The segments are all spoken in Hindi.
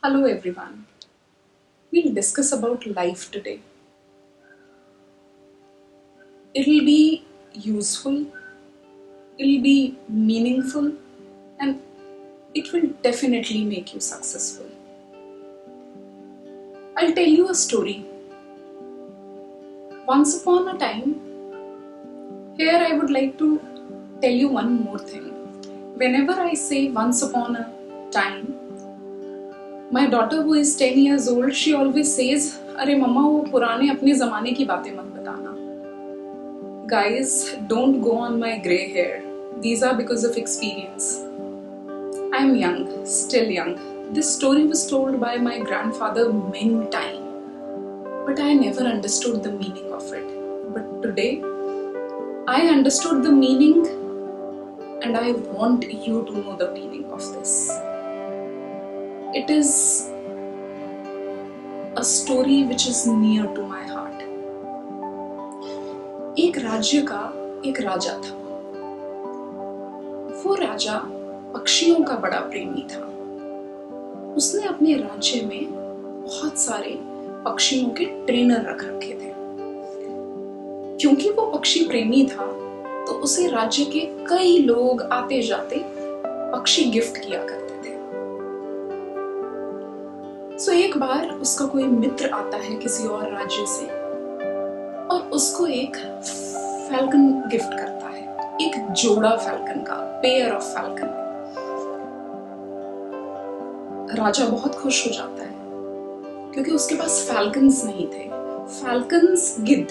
Hello everyone. We'll discuss about life today. It'll be useful, it'll be meaningful, and it will definitely make you successful. I'll tell you a story. Once upon a time, here I would like to tell you one more thing. Whenever I say once upon a time, my daughter who is 10 years old, she always says, अरे मम्मा वो पुराने अपने ज़माने की बातें मत बताना. Guys, don't go on my grey hair. These are because of experience. I'm young, still young. This story was told by my grandfather many times, but I never understood the meaning of it. But today, I understood the meaning and I want you to know the meaning of this. It is a story which is near to my heart. एक राज्य का एक राजा था. वो राजा पक्षियों का बड़ा प्रेमी था. उसने अपने राज्य में बहुत सारे पक्षियों के ट्रेनर रख रखे थे. क्योंकि वो पक्षी प्रेमी था तो उसे राज्य के कई लोग आते जाते पक्षी गिफ्ट किया करते थे. सो एक बार उसका कोई मित्र आता है किसी और राज्य से और उसको एक फैल्कन गिफ्ट करता है, एक जोड़ा फैल्कन का, पेयर ऑफ फैल्कन. राजा बहुत खुश हो जाता है क्योंकि उसके पास फैल्कन्स नहीं थे. फैल्कन्स गिद्ध,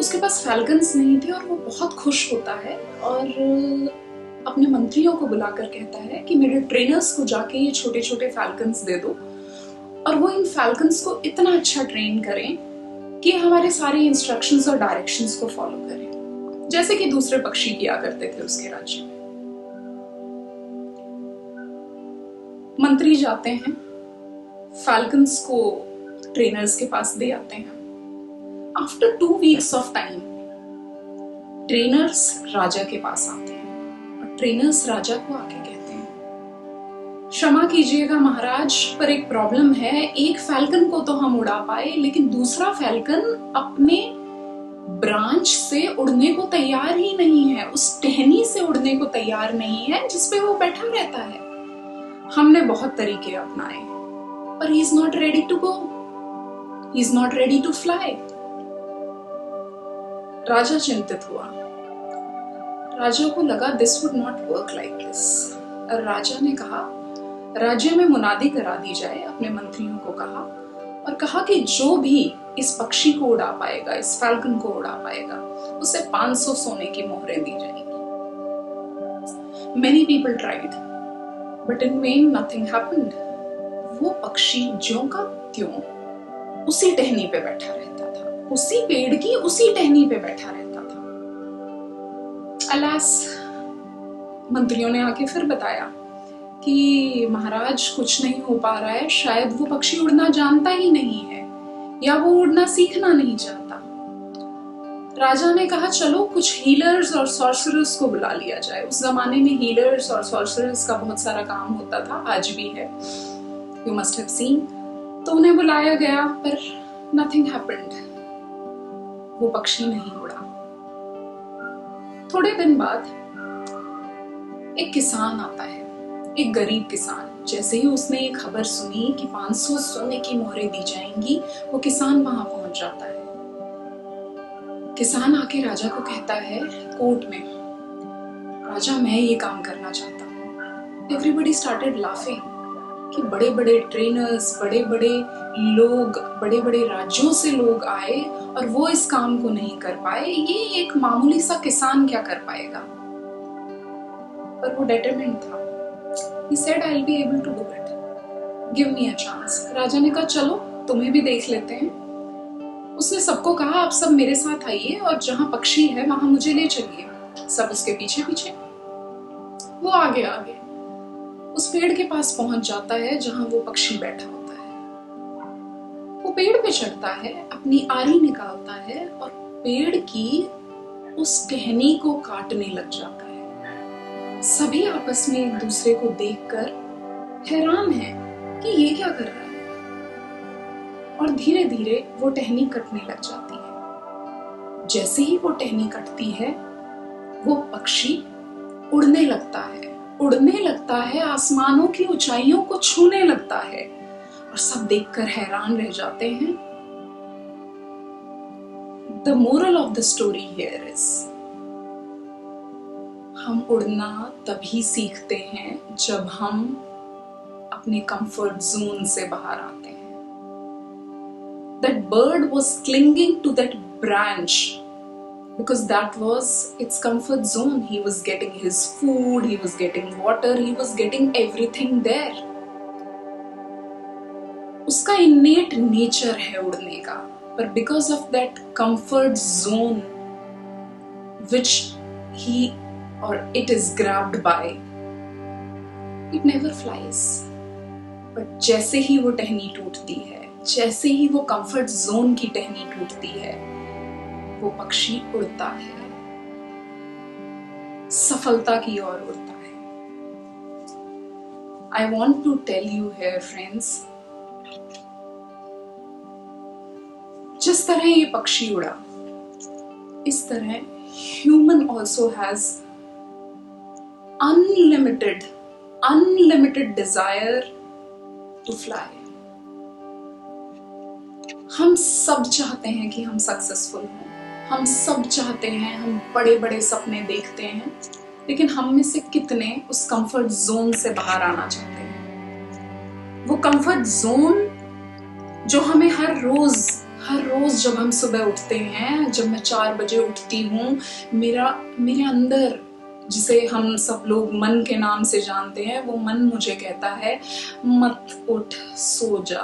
उसके पास फैल्कन्स नहीं थे और वो बहुत खुश होता है और अपने मंत्रियों को बुलाकर कहता है कि मेरे ट्रेनर्स को जाके ये छोटे छोटे फैल्कन्स दे दो और वो इन फैल्कन्स को इतना अच्छा ट्रेन करें कि हमारे सारे इंस्ट्रक्शंस और डायरेक्शंस को फॉलो करें, जैसे कि दूसरे पक्षी किया करते थे उसके राज्य में. मंत्री जाते हैं, फैल्कन्स को ट्रेनर्स के पास दे आते हैं. After 2 weeks of time trainers राजा के पास आते हैं और ट्रेनर्स राजा को आके कहते हैं, क्षमा कीजिएगा महाराज, पर एक प्रॉब्लम है. एक फैल्कन को तो हम उड़ा पाए लेकिन दूसरा फैल्कन अपने ब्रांच से उड़ने को तैयार ही नहीं है, उस टहनी से उड़ने को तैयार नहीं है जिसपे वो बैठा रहता है. हमने बहुत तरीके अपनाए पर he is not ready to go, he is not ready to fly. राजा चिंतित हुआ. राजा को लगा this would not work like this. राजा ने कहा राज्य में मुनादी करा दी जाए. अपने मंत्रियों को कहा और कहा कि जो भी इस पक्षी को उड़ा पाएगा, इस फैल्कन को उड़ा पाएगा, उसे 500 सोने की मोहरें दी जाएंगी. Many people tried, but in vain nothing happened. वो पक्षी ज्यों का त्यों उसी टहनी पे बैठा रहता था, उसी पेड़ की उसी टहनी पे बैठा रहता था. अलास, मंत्रियों ने आके फिर बताया कि महाराज कुछ नहीं हो पा रहा है, शायद वो पक्षी उड़ना जानता ही नहीं है या वो उड़ना सीखना नहीं चाहता. राजा ने कहा चलो कुछ हीलर्स और सॉर्सरर्स को बुला लिया जाए. उस जमाने में हीलर्स और सॉर्सरर्स का बहुत सारा काम होता था, आज भी है, यू मस्ट हैव सीन. तो उन्हें बुलाया गया पर नथिंग हैपेंड. वो पक्षी नहीं उड़ा. थोड़े दिन बाद एक किसान आता है, एक गरीब किसान. जैसे ही उसने ये खबर सुनी कि 500 सोने की मोहरें दी जाएंगी, वो किसान वहां पहुंच जाता है. किसान आके राजा को कहता है कोर्ट में, राजा मैं ये काम करना चाहता हूँ. एवरीबडी स्टार्टेड लाफिंग कि बड़े बड़े ट्रेनर्स, बड़े बड़े लोग, बड़े बड़े राज्यों से लोग आए और वो इस काम को नहीं कर पाए. ये एक मामूली सा किसान क्या कर पाएगा. पर वो डिटरमिन्ड था. He said I'll be able to do it. Give me a chance. राजा ने कहा चलो तुम्हें भी देख लेते हैं. उसने सबको कहा आप सब मेरे साथ आइए और जहां पक्षी है वहां मुझे ले चलिए. सब उसके पीछे पीछे. वो आगे आगे उस पेड़ के पास पहुंच जाता है जहां वो पक्षी बैठा होता है. वो पेड़ पे चढ़ता है, अपनी आरी निकालता है और पेड़ की उस टहनी को काटने लग जाता है. सभी आपस में एक दूसरे को देखकर हैरान हैं कि ये क्या कर रहा है, और धीरे धीरे वो टहनी कटने लग जाती है। जैसे ही वो टहनी कटती है, वो पक्षी उड़ने लगता है, उड़ने लगता है, आसमानों की ऊंचाइयों को छूने लगता है, और सब देखकर हैरान रह जाते हैं। The moral of the story here is, हम उड़ना तभी सीखते हैं जब हम अपने कंफर्ट जोन से बाहर आते हैं। That bird was clinging to that branch because that was its comfort zone. He was getting his food, he was getting water, he was getting everything there. उसका innate nature है उड़ने का, but because of that comfort zone which he or it is grabbed by, it never flies. But जैसे ही वो टहनी टूटती है, जैसे ही वो कंफर्ट जोन की टहनी टूटती है, वो पक्षी उड़ता है, सफलता की ओर उड़ता है। I want to tell you here, friends, जिस तरह ये पक्षी उड़ा, इस तरह human also has unlimited desire to fly. हम सब चाहते हैं कि हम सक्सेसफुल हों, हम सब चाहते हैं, हम बड़े बड़े सपने देखते हैं, लेकिन हम में से कितने उस कंफर्ट जोन से बाहर आना चाहते हैं? वो कंफर्ट जोन जो हमें हर रोज जब हम सुबह उठते हैं, जब मैं 4 बजे उठती हूँ, मेरे अंदर, जिसे हम सब लोग मन के नाम से जानते हैं, वो मन मुझे कहता है मत उठ, सो जा,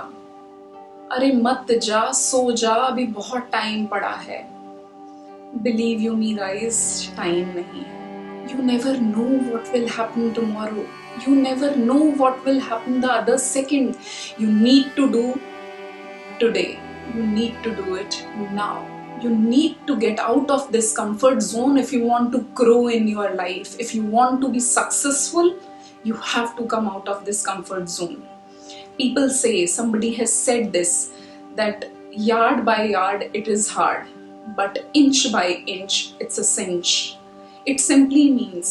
अरे मत जा, सो जा, अभी बहुत टाइम पड़ा है। Believe you me guys, time नहीं है। You never know what will happen tomorrow. You never know what will happen the other second. You need to do today. You need to do it now. You need to get out of this comfort zone if you want to grow in your life. If you want to be successful, you have to come out of this comfort zone. People say, somebody has said this, that yard by yard it is hard, but inch by inch it's a cinch. It simply means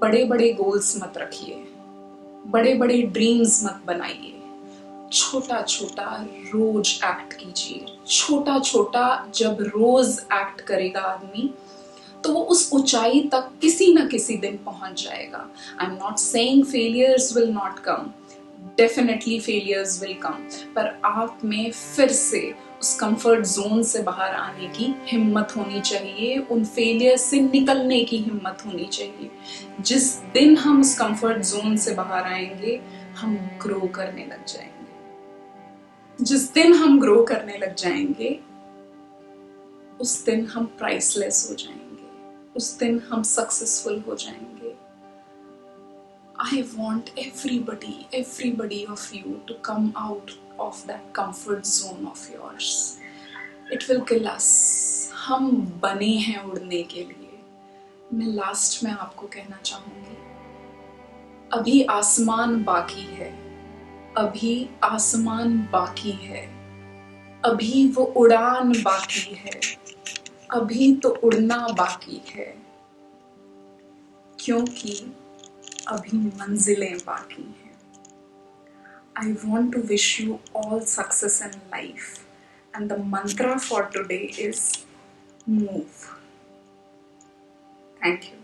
बड़े बड़े गोल्स मत रखिए, बड़े बड़े ड्रीम्स मत बनाइए, छोटा छोटा रोज एक्ट कीजिए। छोटा छोटा जब रोज एक्ट करेगा आदमी, तो वो उस ऊंचाई तक किसी न किसी दिन पहुंच जाएगा। I am not saying failures will not come, definitely failures will come, पर आप में फिर से उस कंफर्ट जोन से बाहर आने की हिम्मत होनी चाहिए, उन फेलियर से निकलने की हिम्मत होनी चाहिए। जिस दिन हम उस कंफर्ट जोन से बाहर आएंगे, हम ग्रो करने लग जाएंगे। जिस दिन हम ग्रो करने लग जाएंगे, उस दिन हम प्राइसलेस हो जाएंगे, उस दिन हम सक्सेसफुल हो जाएंगे। I want everybody of you to come out of that comfort zone of yours. It will kill us. हम बने हैं उड़ने के लिए। मैं लास्ट में आपको कहना चाहूंगी, अभी आसमान बाकी है, अभी आसमान बाकी है, अभी वो उड़ान बाकी है, अभी तो उड़ना बाकी है, क्योंकि अभी मंजिलें बाकी हैं। I want to wish you all success in life, and the mantra for today is move. Thank you.